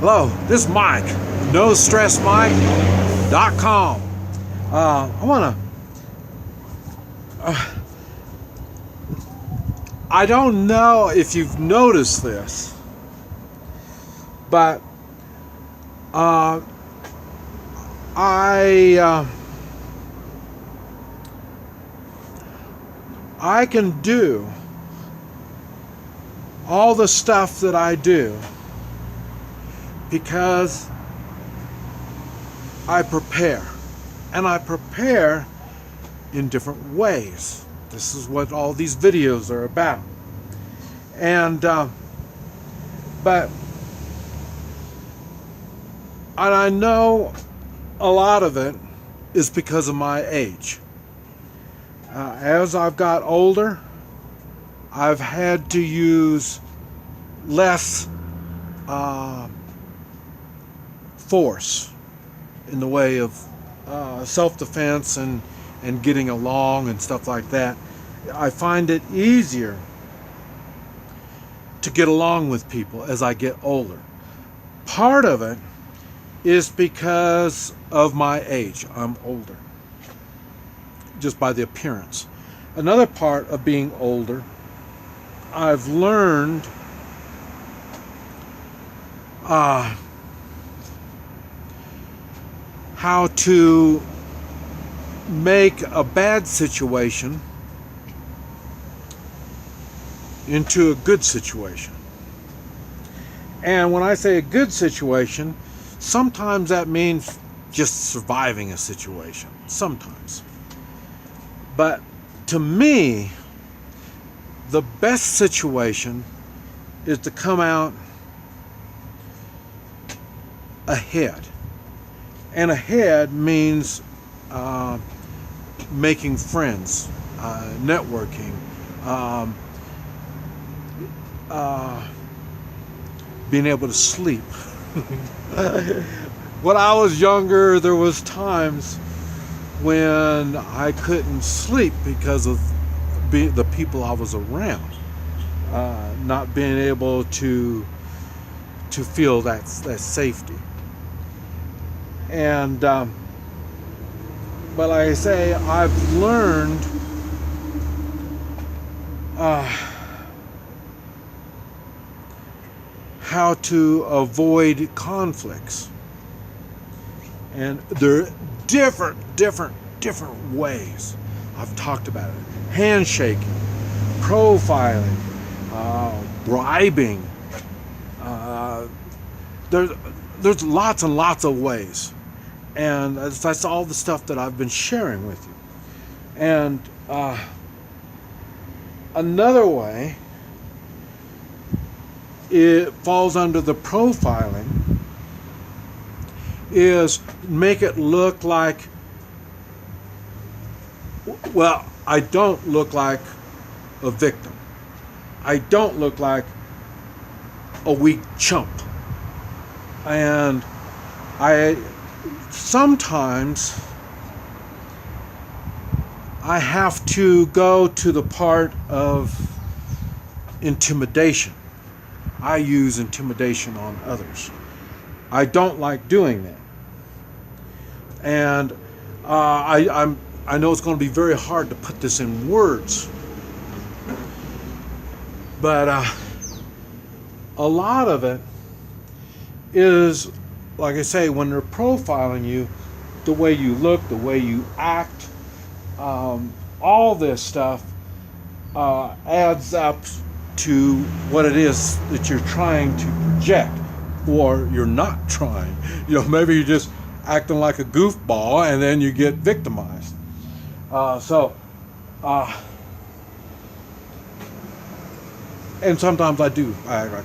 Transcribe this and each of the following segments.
Hello, this is Mike, NoStressMike.com. I don't know if you've noticed this, but I can do all the stuff that I do because I prepare, and I prepare in different ways. This is what all these videos are about. But I know a lot of it is because of my age. As I've got older, I've had to use less force in the way of self-defense and getting along and stuff like that. I find it easier to get along with people as I get older. Part of it is because of my age. I'm older, just by the appearance. Another part of being older, I've learned how to make a bad situation into a good situation. And when I say a good situation, sometimes that means just surviving a situation. Sometimes. But to me, the best situation is to come out ahead. And ahead means making friends, networking, being able to sleep. When I was younger, there was times when I couldn't sleep because of the people I was around, not being able to feel that safety. And but like I say, I've learned how to avoid conflicts, and there are different ways. I've talked about it: handshaking, profiling, bribing. There's lots and lots of ways, and that's all the stuff that I've been sharing with you. And another way, it falls under the profiling, is make it look like, well, I don't look like a victim. I don't look like a weak chump. And sometimes I have to go to the part of intimidation. I use intimidation on others. I don't like doing that. And I know it's going to be very hard to put this in words, but a lot of it is, like I say, when they're profiling you, the way you look, the way you act, all this stuff adds up to what it is that you're trying to project, or you're not trying. Maybe you're just acting like a goofball and then you get victimized. And sometimes I act like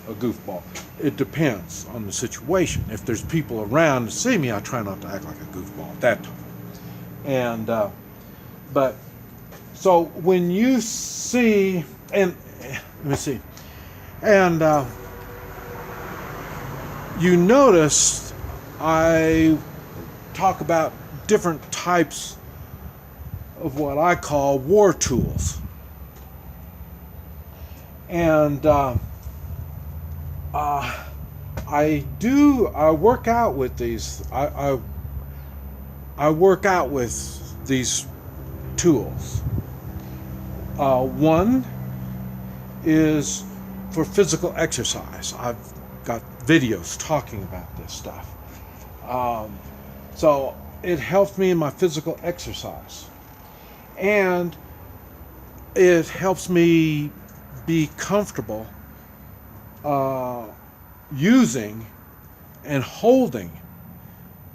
a goofball. It depends on the situation. If there's people around to see me, I try not to act like a goofball at that time. And but so when you see, and let me see, and you notice I talk about different types of what I call war tools. And I work out with these. I work out with these tools. One is for physical exercise. I've got videos talking about this stuff. So it helps me in my physical exercise. And it helps me be comfortable using and holding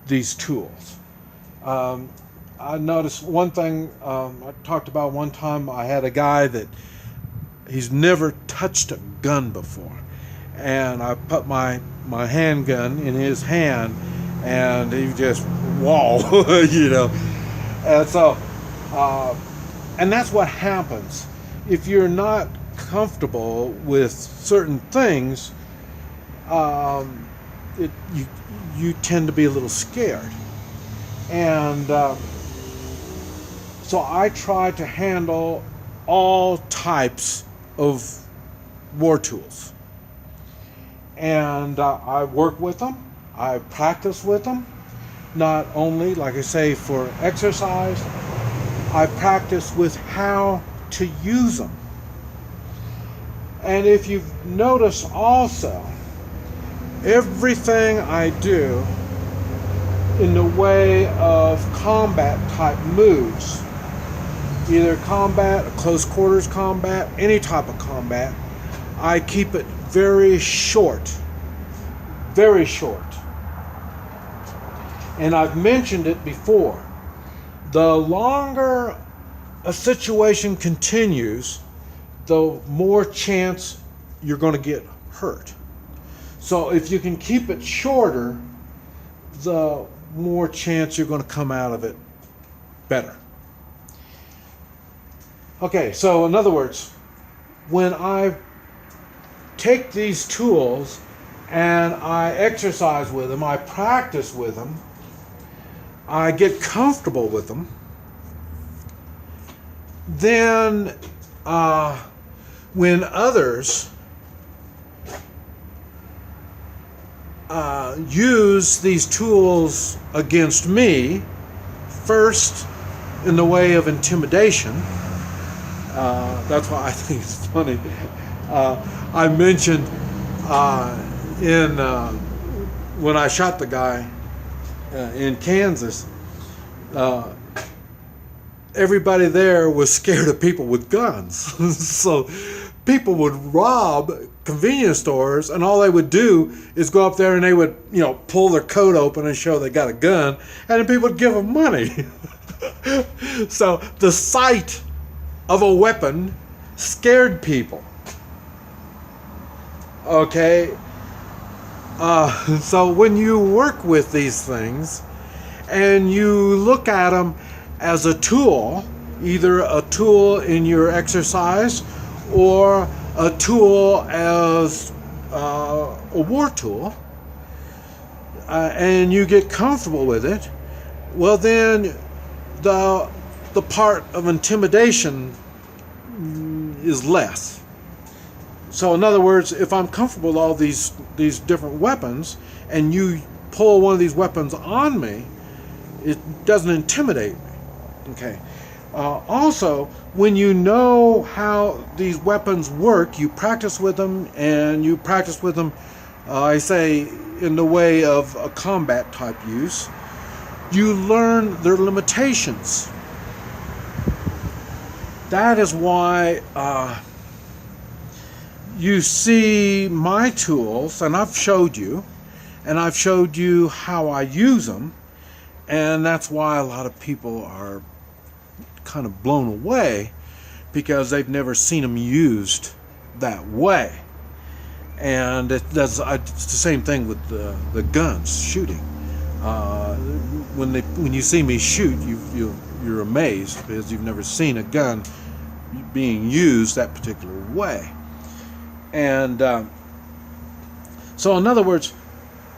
these tools. I noticed one thing I talked about one time. I had a guy that he's never touched a gun before, and I put my handgun in his hand, and he just whoa, you know. And so, and that's what happens if you're not comfortable with certain things. You tend to be a little scared, and so I try to handle all types of war tools, and I work with them. I practice with them, not only, like I say, for exercise. I practice with how to use them. And if you've noticed also, everything I do in the way of combat type moves, either combat, close quarters combat, any type of combat, I keep it very short. Very short. And I've mentioned it before. The longer a situation continues, the more chance you're going to get hurt. So if you can keep it shorter, the more chance you're going to come out of it better. Okay, so in other words, when I take these tools and I exercise with them, I practice with them, I get comfortable with them, then when others use these tools against me, first in the way of intimidation, that's why I think it's funny. I mentioned when I shot the guy in Kansas, everybody there was scared of people with guns. So people would rob convenience stores, and all they would do is go up there and they would, pull their coat open and show they got a gun, and then people would give them money. So the sight of a weapon scared people. Okay? So when you work with these things and you look at them as a tool, either a tool in your exercise or a tool as a war tool, and you get comfortable with it, well then the part of intimidation is less. So in other words, if I'm comfortable with all these different weapons and you pull one of these weapons on me, it doesn't intimidate me. Okay. Also, when you know how these weapons work, you practice with them, and you practice with them, I say, in the way of a combat type use, you learn their limitations. That is why you see my tools, and I've showed you how I use them, and that's why a lot of people are kind of blown away, because they've never seen them used that way. And it's the same thing with the guns, shooting. When you see me shoot, you're amazed, because you've never seen a gun being used that particular way. And so in other words,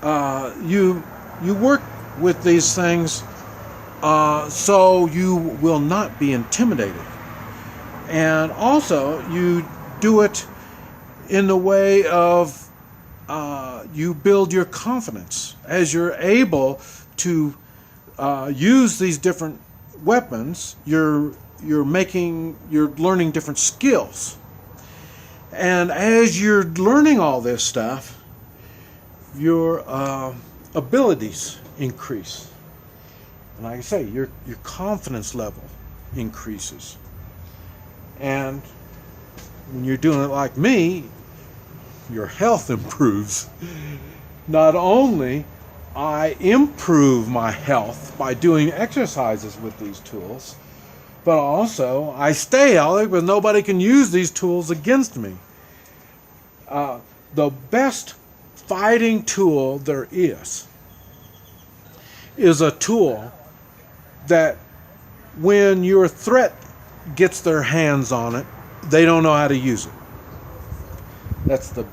you work with these things so you will not be intimidated. And also you do it in the way of you build your confidence as you're able to use these different weapons. You're learning different skills, and as you're learning all this stuff, your abilities increase, and like I say, your confidence level increases. And when you're doing it like me, your health improves. Not only I improve my health by doing exercises with these tools, but also I stay healthy because nobody can use these tools against me. The best fighting tool there is a tool that when your threat gets their hands on it, they don't know how to use it. That's the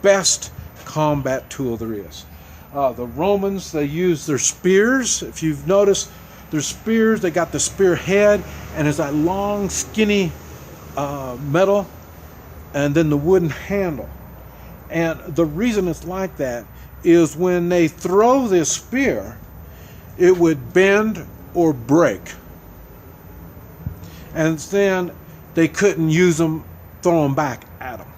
best combat tool there is. The Romans, they used their spears. If you've noticed, their spears, they got the spear head, and it's that long, skinny metal, and then the wooden handle. And the reason it's like that is when they throw this spear, it would bend or break. And then they couldn't use them, throw them back at them.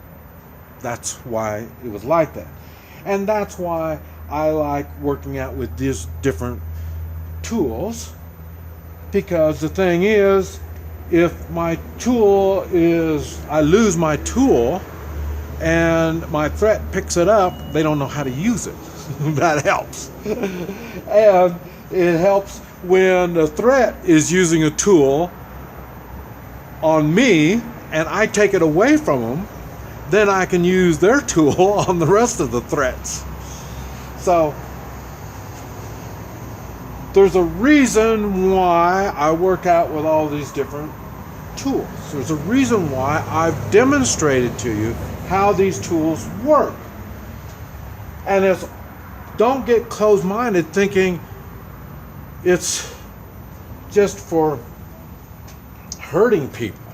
That's why it was like that. And that's why I like working out with these different tools, because the thing is, if my tool is, I lose my tool and my threat picks it up, they don't know how to use it. That helps. And it helps when the threat is using a tool on me and I take it away from them, then I can use their tool on the rest of the threats. So there's a reason why I work out with all these different tools. There's a reason why I've demonstrated to you how these tools work. And don't get closed-minded thinking it's just for hurting people,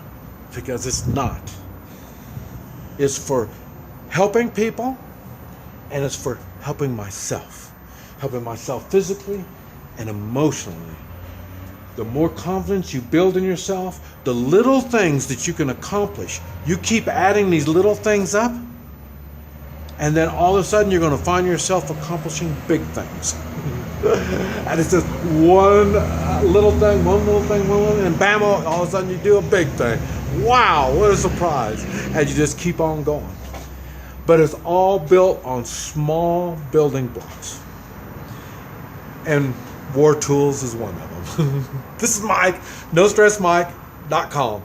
because it's not. It's for helping people, and it's for helping myself physically and emotionally. The more confidence you build in yourself, the little things that you can accomplish, you keep adding these little things up, and then all of a sudden you're going to find yourself accomplishing big things. And it's just one little thing, and bam, all of a sudden you do a big thing. Wow, what a surprise. And you just keep on going. But it's all built on small building blocks. And War Tools is one of them. This is Mike, NoStressMike.com.